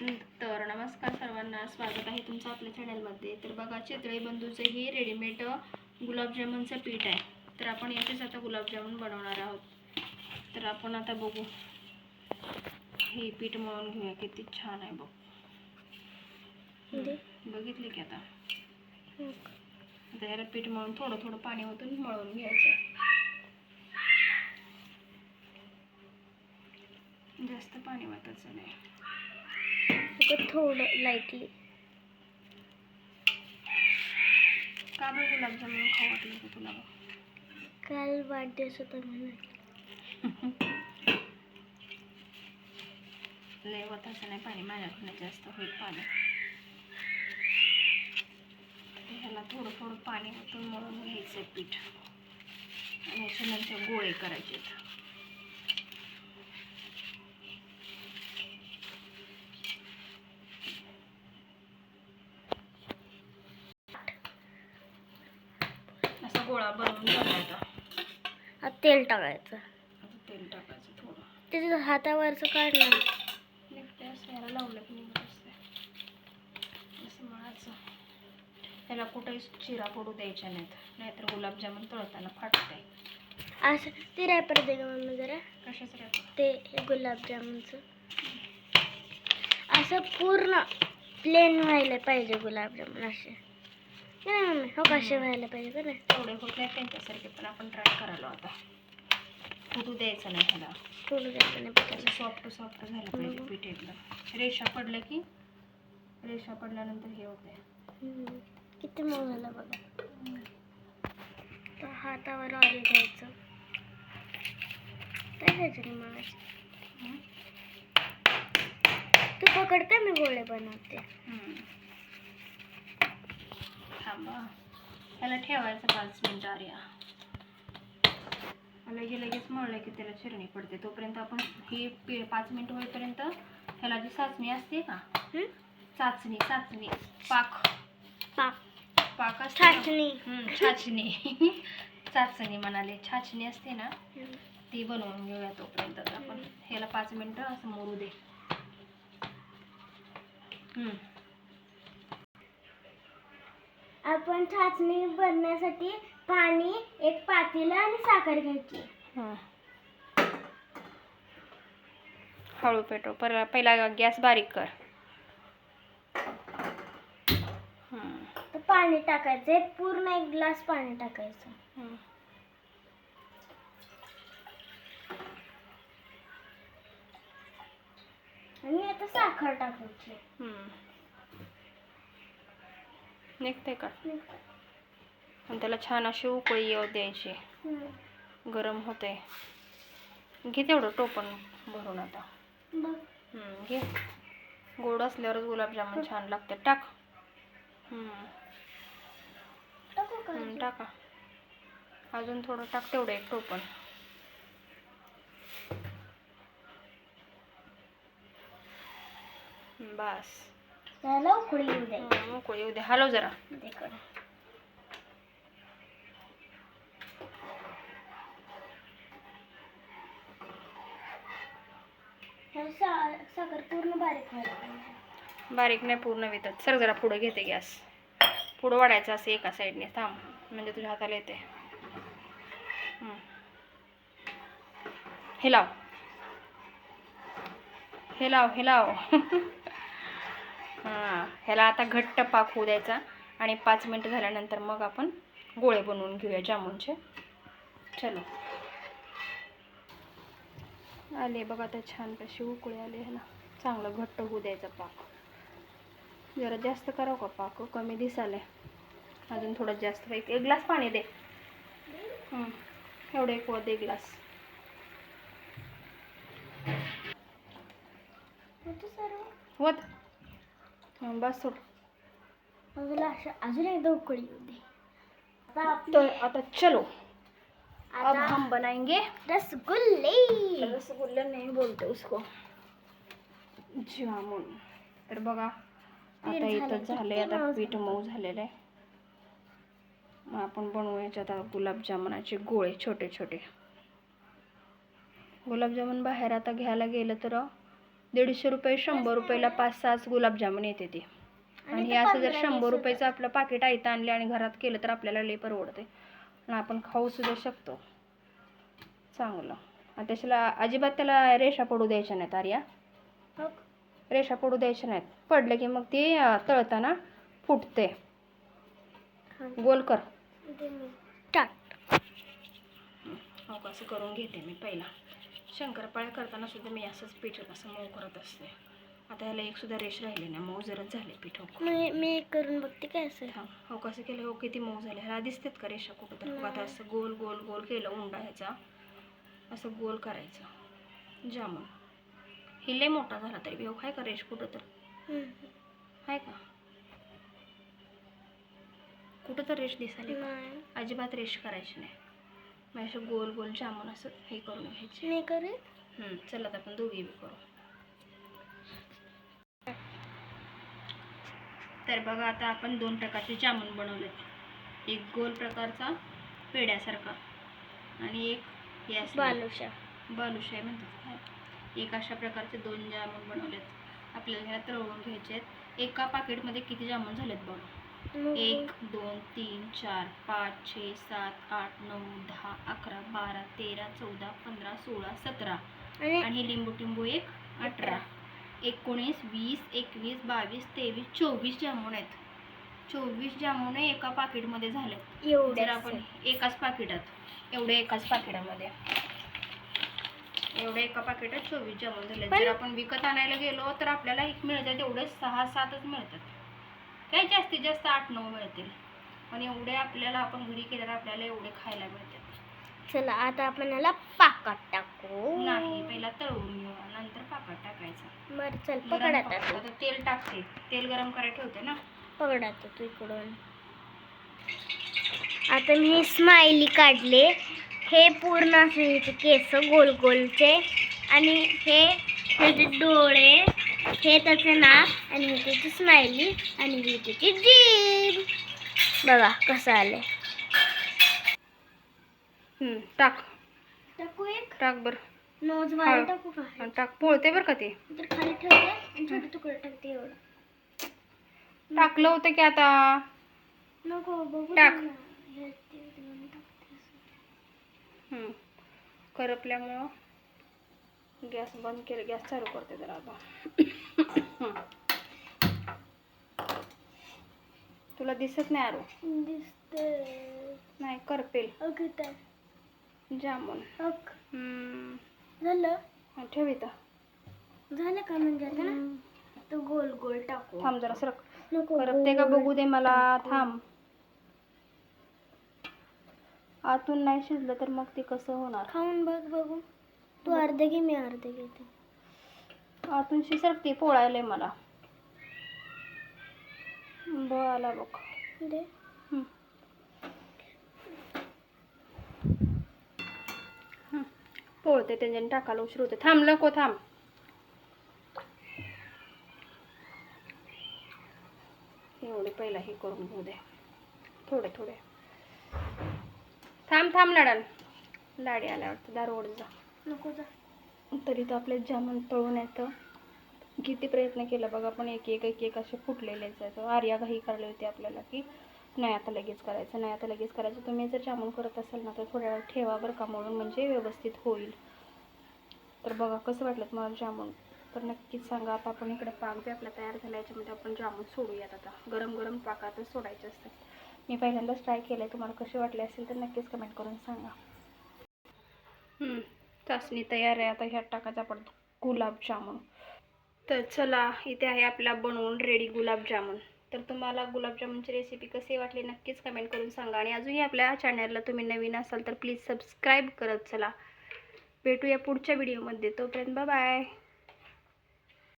तर नमस्कार सर्वांना, स्वागत आहे तुमचं आपल्या चॅनलमध्ये. तर बघा, चितळे बंधूचे हे रेडीमेड गुलाबजामुनचं पीठ आहे. तर आपण याचेच आता गुलाबजामुन बनवणार आहोत. तर आपण आता बघू, हे पीठ मळून घेऊया. किती छान आहे बघ. बघितले की आता याला पीठ मळून थोडं थोडं पाणी ओतून मळून घ्यायचं. जास्त पाणी वाटायचं नाही, थोडं लाईटली. का बरं गुलाबजामुन खाऊ वाटलं का तुला? काल वाढदिवस होता म्हणून. लय वाटायचं नाही पाणी, माझ्याकडनं जास्त होईल पाणी. ह्याला थोडं थोडं पाणी ओतून मळून घ्यायचं पीठ आणि याच्यानंतर गोळे करायचे. असा गोळा बनवून घ्यायचा. आता तेल टाकायचं. तेल टाकायचं थोडं. त्याच्या हातावरचं काढलं निघते असं, याला लावलं की निघत असते. असं मळायचं. त्याला कुठेही चिरा पडू द्यायच्या नाहीत, नाहीतर गुलाबजामुन तळताना फाटते. असं ते रॅपर दे गं मम्मी जरा. कशाचं रॅपर? ते गुलाबजामुनचं असं पूर्ण प्लेन व्हायला पाहिजे गुलाबजामुन असे. नाही मम्मी, हो कसे व्हायला पाहिजे का नाही? थोडे होत नाही त्यांच्यासारखे, पण आपण ट्राय करायला आता. फुटू द्यायचं नाही ह्याला, फुटू द्यायचं नाही पिठाला. सॉफ्ट सॉफ्ट झालं पाहिजे पीठ एकदम. रेषा पडलं की, रेषा पडल्यानंतर हे होते. किती मऊ झालं बघा. तर हातावर ऑइल घ्यायचं. काय घ्यायचं नाही मगाशी. तू पकडते, मी गोळे बनवते. थांबा, त्याला ठेवायचं 5 मिनिटं. आर्या लगेच मळलं की त्याला चिरणी पडते. तोपर्यंत आपण ही 5 मिनिटं होईपर्यंत ह्याला जी चाचणी असते का, चाचणी पाक छाचणी चाचणी म्हणाले, छाचणी असते ना, ती बनवून घेऊया. तोपर्यंत आपण ह्याला 5 मिनिटं असं मरू दे. आपण छाचणी बनवण्यासाठी पाणी, एक पातेलं आणि साखर घ्यायची. हळू पेटव. पहिला गॅस बारीक कर. तर पाणी टाकायचं, पूर्ण 1 ग्लास पाणी टाकायचं. आणि आता साखर टाकायची. निघते का? आणि त्याला छान अशी उकळी येऊ द्यायची. गरम होते. घे तेवढं टोपण भरून आता. घे. गोड असल्यावरच गुलाबजामुन छान लागते. टाक. टाका. अजून थोडं टाक, तेवढं 1 टोपण. बस. त्याला उकळी येऊ द्यायची. उकळी येऊ दे. हलव जरा. साखर पूर्ण बारीक व्हायला पाहिजे. बारीक नाही, पूर्ण वितत. सर जरा पुढं घेते गॅस. पुढं वाढायचं असं एका साईडने. थांब, म्हणजे तुझ्या हाताला येते. हे लाव. ह्याला आता घट्ट पाक होऊ द्यायचा आणि 5 मिनिटं झाल्यानंतर मग आपण गोळे बनवून घेऊया जामुनचे. चलो. आले बघा, आता छान कशी उकळी आले. ह्याला चांगलं घट्ट होऊ द्यायचा पाक. जरा जास्त करावं का पाक? कमी दिसाले. अजून थोडं जास्त. 1 ग्लास पाणी दे. एवढं 1 ग्लास. होत बस. सोड. अजून एकदा उकळी येऊ दे. तो आता चलो, अब हम बनाएंगे रसगुल्ले नहीं बोलते उसको, जामुन. तर बघा, आता इथं झालंय. आता पीठ मऊ झालेलं आहे. मग आपण बनवूया आता गुलाबजामुनाचे गोळे छोटे छोटे. गुलाबजामुन बाहेर आता घ्यायला गेलं तर 150 रुपये 100 रुपयाला 5-6 गुलाबजामुन येते ते. आणि हे ते असं जर 15 100 20 रुपयाचं आपलं पाकिट आयतं आणले आणि घरात केलं तर आपल्याला लई परवडते आणि आपण खाऊ सुद्धा शकतो चांगलं. आणि त्याला अजिबात त्याला रेषा पडू द्यायच्या नाहीत आर्या, हो. रेषा पडू द्यायच्या नाहीत. पडले की मग ते तळताना फुटते. गोल कर. टाट. हो कसं करून घेते मी पहिला. शंकरपाळ्या करताना सुद्धा मी असंच पीठ असं मऊ करत असते. आता ह्याला एक सुद्धा रेष राहिली नाही, मऊ जरच झाले पीठ. हो मी करून बघते काय असेल. हां हो कसं केलं, हो किती मऊ झाले. ह्याला दिसतात का रेषा कुठं तर. आता असं गोल गोल गोल केलं उंडा ह्याचा, असं गोल करायचं जामून. हे लय मोठा झाला तरी हो काय का रेष कुठं तर आहे का, कुठं तर रेष दिसायली का? अजिबात रेष करायची नाही. मग असं गोल गोल जामून असं हे करून घ्यायचे. मी करेन. चला आता आपण दोघी बी करू. तर बघा आता आपण 2 प्रकारचे जामून बनवलेत. एक गोल प्रकारचा पेड्यासारखा आणि एक हे बालुशा बालुशाही म्हणतात. एक अशा प्रकारचे 2 जामून बनवलेत. आपल्याला ह्याला तळून घ्यायचे आहेत. एका पाकिटमध्ये किती जामून झालेत बघा. 1 2 3 4 5 6 7 8 9 10 11 12 13 14 15 16 17 आणि लिंबू टिंबू एक 18 19 20 21 22 23 24 जामून आहेत. 24 जामून एका पाकिटमध्ये झालेत. जर आपण एकाच पाकिटात एकाच पाकिटामध्ये एका पाकिटात 24 जामून झाले. जर आपण विकत आणायला गेलो तर आपल्याला एक मिळतात एवढे 6-7च मिळतात. काय जास्तीत जास्त 8-9 मिळतील. पण एवढे आपल्याला आपण घरी केल्यावर आपल्याला एवढे खायला मिळतात. चला आता आपण याला पाकात टाकू. नाही पहिला तळून घेऊ नंतर पाकात टाकायचं. बरं चल पकड आता. तेल टाकते. तेल गरम करायला ठेवते ना. पकड आता तू इकडून. आता मी स्माइली काढले. हे पूर्ण असे ह्याचे केस गोल गोलचे आणि हे त्याचे डोळे, हे त्याचे नाक आणि हे त्याची स्माइली आणि हे त्याची जीभ. बघा कसं आलंय. टाक टाकू एक. टाक बर. नोज वाला टाकू का? टाक पोळते बरं का ते. तर खाली ठेवते आणि छोटे तुकडे टाकते एवढं. टाकलं होतं की आता. नको बघू. टाक. करपल्यामुळं गॅस बंद केलं. गॅस चालू करते जरा आता. तुला दिसत नाही आरो? दिसते नाही करपेल ओके. जामून. झालं ठेव इथं. झालं का म्हणजे आता ना तो गोल गोल टाकू. थांब जरा सरक. नको करपते का बघू दे मला. थांब. आतून नाही शिजलं तर मग ते कसं होणार. खाऊन बघ बघू. तू अर्धे घे मी अर्धे घेते. आतून शिसरते पोळायला मला. आला बघ. दे. पोळते त्याच्याने टाकायला उशीर होते. थांब नको थांब. एवढे पहिला हे करून घेऊ दे. थोडे थोडे. थांब थांब लाडन. लाडी आल्यावर दारोड जा. नको जा. तरी तर आपले जामून तळून येतं. किती प्रयत्न केला बघा पण एक एक एक एक असे फुटलेलेच आहेत. आर्या घाई करायला होती आपल्याला की नाही आता लगेच करायचं, नाही आता लगेच करायचं. तुम्ही जर जामून करत असाल ना तर थोड्या वेळ ठेवा बरं का म्हणून, म्हणजे व्यवस्थित होईल. तर बघा कसं वाटलं तुम्हाला जामून तर नक्कीच सांगा. आता आपण इकडे पाक बी आपला तयार झाला. याच्यामध्ये आपण जामून सोडूयात. आता गरम गरम पाकातच सोडायचे असतात. मी पहिल्यांदाच ट्राय केलं आहे. तुम्हाला कसे वाटले असेल तर नक्कीच कमेंट करून सांगा. चासणी तयार आहे. आता ह्यात टाकायचं आपण गुलाबजामुन. तर चला इथे आहे आपला बनवून रेडी गुलाबजामुन. तर तुम्हाला गुलाबजामुनची रेसिपी कशी वाटली नक्कीच कमेंट करून सांगा. आणि अजूनही आपल्या चॅनलला तुम्ही नवीन असाल तर प्लीज सबस्क्राईब करत चला. भेटूया पुढच्या व्हिडिओमध्ये. तोपर्यंत बाय बाय.